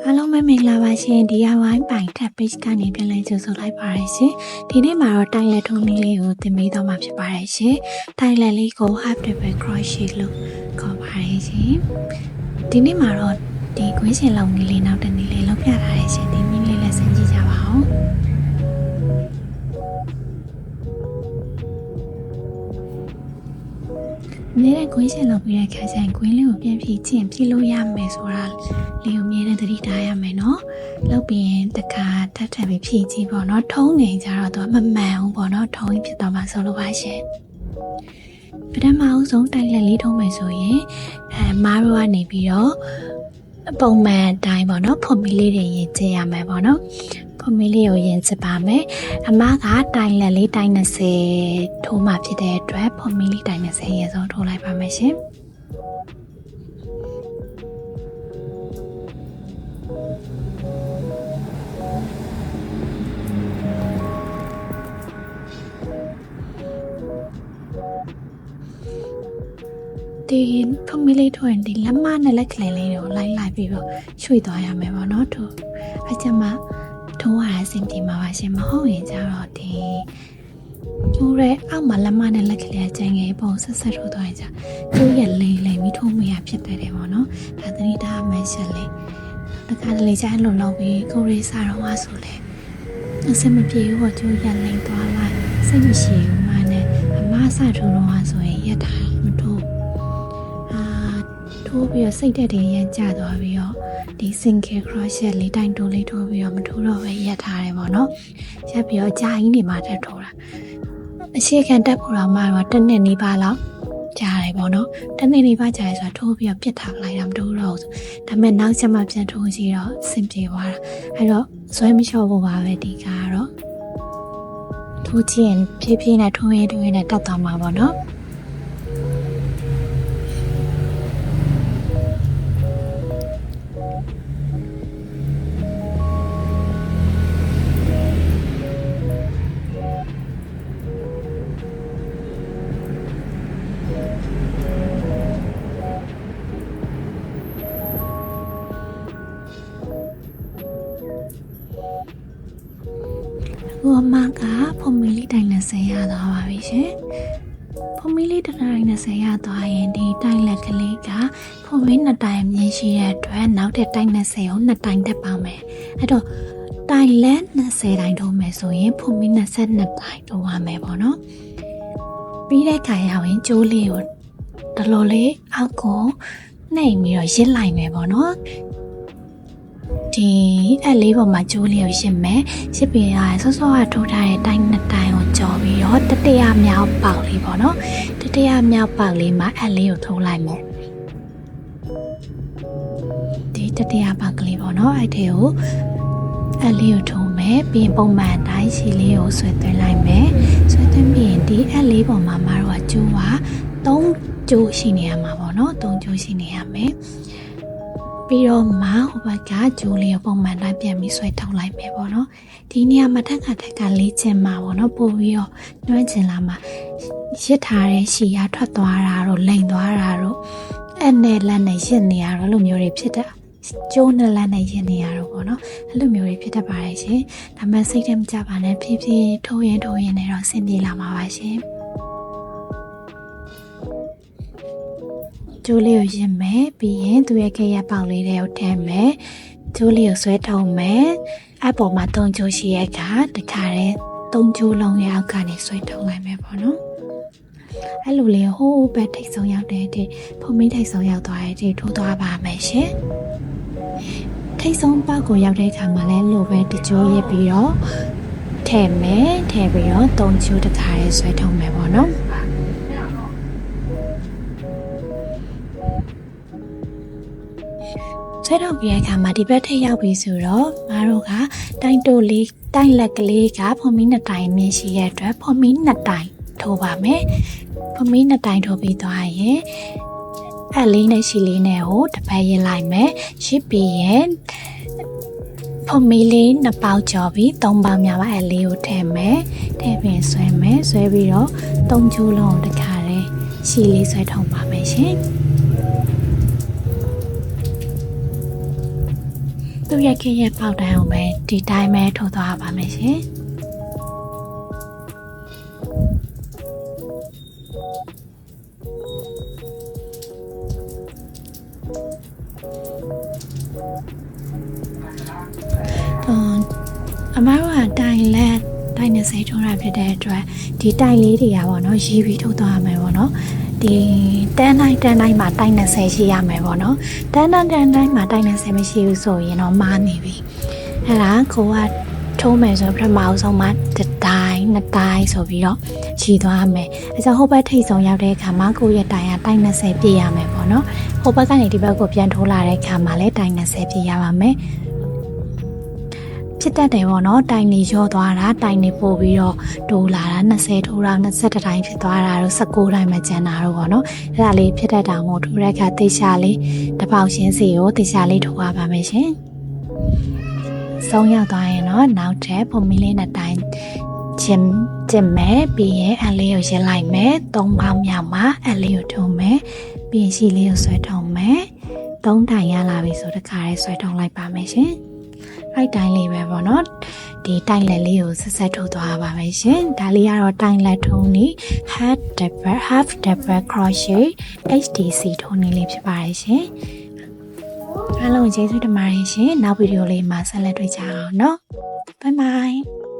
အားလုံးပဲမင်္ဂလာပါရှင် DIY ပိုင်ထပ် page ကနေပြန်လည်ကြိုဆိုလိုက်ပါရရှင်ဒီနေ့မှာတော့တိုင်လက်ထုံးလေးကိုသင်ပေးတော့မှာဖြစ်ပါတယ်ရှင်တိုင်လက်လေးကို half double crochet လို့ခေါ်ပါတယ်ရှင်ဒီနေ့မှာတော့ဒီကွင်းရှင်လုံးလေးနောက်တစ်နည်းလေးလောက်ပြထားရရှင်ဒီနည်းလေးလည်းဆင်ကြည့်ကြပါဦးနေတဲ့ကွင်းရှင်လောက်ပြီးတဲ့ခါကျရင်ကွင်းလေးကိုပြန်ဖြည့်ချင်းဖြည့်လို့ရမယ်ဆိုတာလေးကိုမြဲတဲ့သတိထားရမယ်နော်လောက်ပြီးရင်တခါထပ်ထပ်ပြီးဖြည့်ကြည့်ပေါ့နော်ထုံးနေကြတော့သူကမမှန်ဘူးပေါ့နော်ထုံးရင်ဖြစ်တော့မှဆိုလို့ပါရှင်ပထမအဆုံးတိုင်လက်လေးထုံးမယ်ဆိုရင်မားတို့ကနေပြီးတော့ပုံမှန်အတိုင်းပေါ့နော်ဖွန်မီလေးတွေရင်ကျရမယ်ပေါ့နော်ဖွန်မီလေးကိုရင်ကျပါမယ်အမကတိုင်လက်လေးတိုင်20ထိုးမှဖြစ်တဲ့အတွက်ဖွန်မီလေးတိုင်20ရေဆုံးထိုးလိုက်ပါမယ်ရှင်ဒီဖမီလေးထွင်ဒီလက်မနဲ့လက်ကလေးလေးကိုလိုက်ပြီးတော့ရွှေ့သွားရမယ်ပေါ့နော်သူအကျမထိုးရအဆင်ပြေမှာပါရှင်မဟုတ်ရင်ကျတော့ဒီကျိုးရဲအောက်မှာလက်မနဲ့လက်ကလေးအကျန်းငယ်ပုံဆက်ထိုးသွားရင်ကျကျိုးရလိမ့်ပြီးထိုးမိရဖြစ်တယ်ပေါ့နော်ဒါသတိထားမှရှက်လေးတခါတလေကျအဲ့လိုလုပ်ပြီးကိုရီစားတော့ဟာဆိုလေအဆင်မပြေဘူးပေါ့ကျိုးရလိမ့်သွားလိုက်စိတ်မရှိဘူးမနဲ့အမဆထိုးတော့ဟာဆိုရင်ရက်ထားမထိုးထိုးပြီးတော့စိတ်တက်တွေရမ်းကျသွားပြီးတော့ဒီ single crochet လေးတိုင်တိုးလေးထိုးပြီးတော့မထိုးတော့ပဲရက်ထားတယ်ပေါ့နော်ရက်ပြီးတော့ကြာကြီးနေမှတက်ထိုးတာအရှိခံတက်ဖို့တော့မှတော့တစ်နှစ်နီးပါးလောက်ကြာတယ်ပေါ့နော်တစ်နှစ်နီးပါးကြာရဆိုတော့ထိုးပြီးတော့ပြစ်ထားလိုက်တာမထိုးတော့ဘူးဒါပေမဲ့နောက်ချက်မှပြန်ထိုးကြည့်တော့စင်ပြေသွားတာအဲ့တော့ဇွဲမလျှော့ဖို့ပါပဲဒီကတော့ထိုးကြည့်ရင်ဖြည်းဖြည်းနဲ့ထိုးရင်းနဲ့တက်သွားမှာပေါ့နော်我妈个泡米里带了谁呀？多少位些？泡米里带了谁呀？多少人的带了个哩个？泡米那带面是的，对，脑袋带了谁哦？那带的包没？哎都带了那谁带都没？所以泡米那谁那带都话没啵喏？比来看下人做了哦，得了嘞，阿哥，那没有些来没啵喏？ဒီအဲ့လေးပေါ်မှာကျိုးလေးကိုရှင်းမယ်ရှင်းပြီးရဆော့ဆော့ကထိုးထားတဲ့အတိုင်းနှစ်တိုင်းကိုကြော်ပြီးတော့တတိယမြောက်ပေါက်လေးပေါ့နော်တတိယမြောက်ပေါက်လေးမှာအဲ့လေးကိုထိုးလိုက်မယ်ဒီတတိယပေါက်ကလေးပေါ့နော်အဲ့ဒီကိုအဲ့လေးကိုထိုးမယ်ပြီးရင်ပုံမှန်အတိုင်းရှည်လေးကိုဆွဲသွင်းလိုက်မယ်ဆွဲသွင်းပြီးရင်ဒီအဲ့လေးပေါ်မှာမှာတော့ကျိုးက3ကျိုးရှိနေရမှာပေါ့နော်3ကျိုးရှိနေရမယ်ပြီးတော့မဟိုဘက်ကဂျိုးလေးကိုပုံမှန်တိုင်းပြန်ပြီးဆွဲထုတ်လိုက်မယ်ပေါ့နော်ဒီနေရာမှာထက်ကလေးချင်မှာပေါ့နော်ပို့ပြီးတော့နှွှဲချင်လာမှာရစ်ထားတဲ့ရှီရထွက်သွားတာတော့လိန်သွားတာတော့အဲ့နဲ့လက်နဲ့ရစ်နေရတော့လိုမျိုးတွေဖြစ်တဲ့ကျိုးနဲ့လက်နဲ့ရစ်နေရတော့ပေါ့နော်အဲ့လိုမျိုးတွေဖြစ်တတ်ပါတယ်ရှင်ဒါမှစိတ်ထဲမကြပါနဲ့ဖြည်းဖြည်းထိုးရင်နဲ့တော့ဆင်ပြေလာမှာပါရှင်ကျိုးလေးကိုရင်မယ်ပြီးရင်သူရဲ့ခဲရပေါက်လေးတွေကိုထည့်မယ်ကျိုးလေးကိုဆွဲထုတ်မယ်အပေါ်မှာ3ကျိုးရှိရဲ့ကတခါတည်း3ကျိုးလုံးရဲ့အောက်ကနေဆွဲထုတ်လိုက်မယ်ပေါ့နော်အဲ့လိုလေးဟိုးပဲထိတ်ဆုံးရောက်တဲ့ဒီဖုံမင်းထိတ်ဆုံးရောက်သွားတဲ့ဒီထိုးသွားပါမယ်ရှင်ထိတ်ဆုံးပေါက်ကိုရောက်တဲ့အခါမှာလည်းလိုပဲတကျိုးရပြီးတော့ထည့်မယ်ထည့်ပြီးတော့3ကျိုးတခါတည်းဆွဲထုတ်မယ်ပေါ့နော်ဆွဲထုတ်ပြီးတဲ့အခါမှာဒီဘက်ထိပ်ရောက်ပြီဆိုတော့ငါတို့ကတိုင်တိုလေးတိုင်လက်ကလေးကဖုံမီ2တိုင်မြင်ရှိရတဲ့အတွက်ဖုံမီ2တိုင်ထိုးပါမယ်ဖုံမီ2တိုင်ထိုးပြီးသွားရင်အဲ့လေးနဲ့ရှီလေးနဲ့ကိုတစ်ပတ်ရင်လိုက်မယ်ရှစ်ပြီးရင်ဖုံမီလေး2ပေါက်ကျော်ပြီး3ပေါက်များပါအဲ့လေးကိုထည့်မယ်ထည့်ပြီးဆွဲမယ်ဆွဲပြီးတော့3ကျိုးလုံးတစ်ခါတည်းရှီလေးဆွဲထုတ်ပါမယ်ရှင် သူ့ရဲ့ခင်းရဲ့ပေါက်တန်းကိုပဲဒီတိုင်းပဲထိုးသွားပါမယ်ရှင်အမားတို့ကတိုင်20ထိုးတာဖြစ်တဲ့အတွက်ဒီတိုင်လေးတွေကပေါ့နော်ရေးပြီးထိုးသွားရမယ်ပေါ့နော်ဒီတန်းတိုင်းမှာတိုင်20ရှိရမယ်ပေါ့နော်တန်းတိုင်းမှာတိုင်20မရှိဘူးဆိုရင်တော့မားနေပြီအဲ့ဒါကိုကထိုးမယ်ဆိုပထမအဆုံးမှာတစ်တိုင်းနှစ်တိုင်းဆိုပြီးတော့ရှိသွားရမယ်အဲကြောင့်ဟိုဘက်ထိပ်ဆုံးရောက်တဲ့အခါမှာကိုယ့်ရဲ့တိုင်ကတိုင်20ပြည့်ရမယ်ပေါ့နော်ဟိုဘက်ကနေဒီဘက်ကိုပြန်ထိုးလာတဲ့အခါမှာလည်းတိုင်20ပြည့်ရပါမယ်ဖြစ်တတ်တယ်ပေါ့နော်တိုင်နေရောသွားတာတိုင်နေပို့ပြီးတော့တိုးလာတာ20ထိုးတာ21တိုင်းဖြစ်သွားတာတော့19တိုင်းမှကျန်တာတော့ပေါ့နော်အဲ့ဒါလေးဖြစ်တတ်တာမို့ထိုးတဲ့အခါတေချာလေးတစ်ပေါက်ချင်းစီကိုတေချာလေးထိုးရပါမယ်ရှင်ဆုံးရောက်သွားရင်တော့နောက်ထပ်ပုံမီလေးနဲ့တိုင်းကျင်မယ်ပြီးရင်အလေးကိုရလိုက်မယ်3ပေါင်းမြောက်မှာအလေးကိုထုံမယ်ပြီးရင်ရှီလေးကိုဆွဲထုံမယ်3တိုင်ရလာပြီဆိုတခါလေးဆွဲထုံလိုက်ပါမယ်ရှင်အဲ့တိုင်းလေးပဲပေါ့နော်ဒီတိုင်လက်လေးကိုဆက်ထိုးသွားပါမယ်ရှင်ဒါလေးကတော့တိုင်လက်ထုံးနီ half double crochet HDC ထုံးနီလေးဖြစ်ပါတယ်ရှင်အားလုံးကျေးဇူးတင်ပါတယ်ရှင်နောက်ဗီဒီယိုလေးမှာဆက်လက်တွေ့ကြအောင်နော် bye bye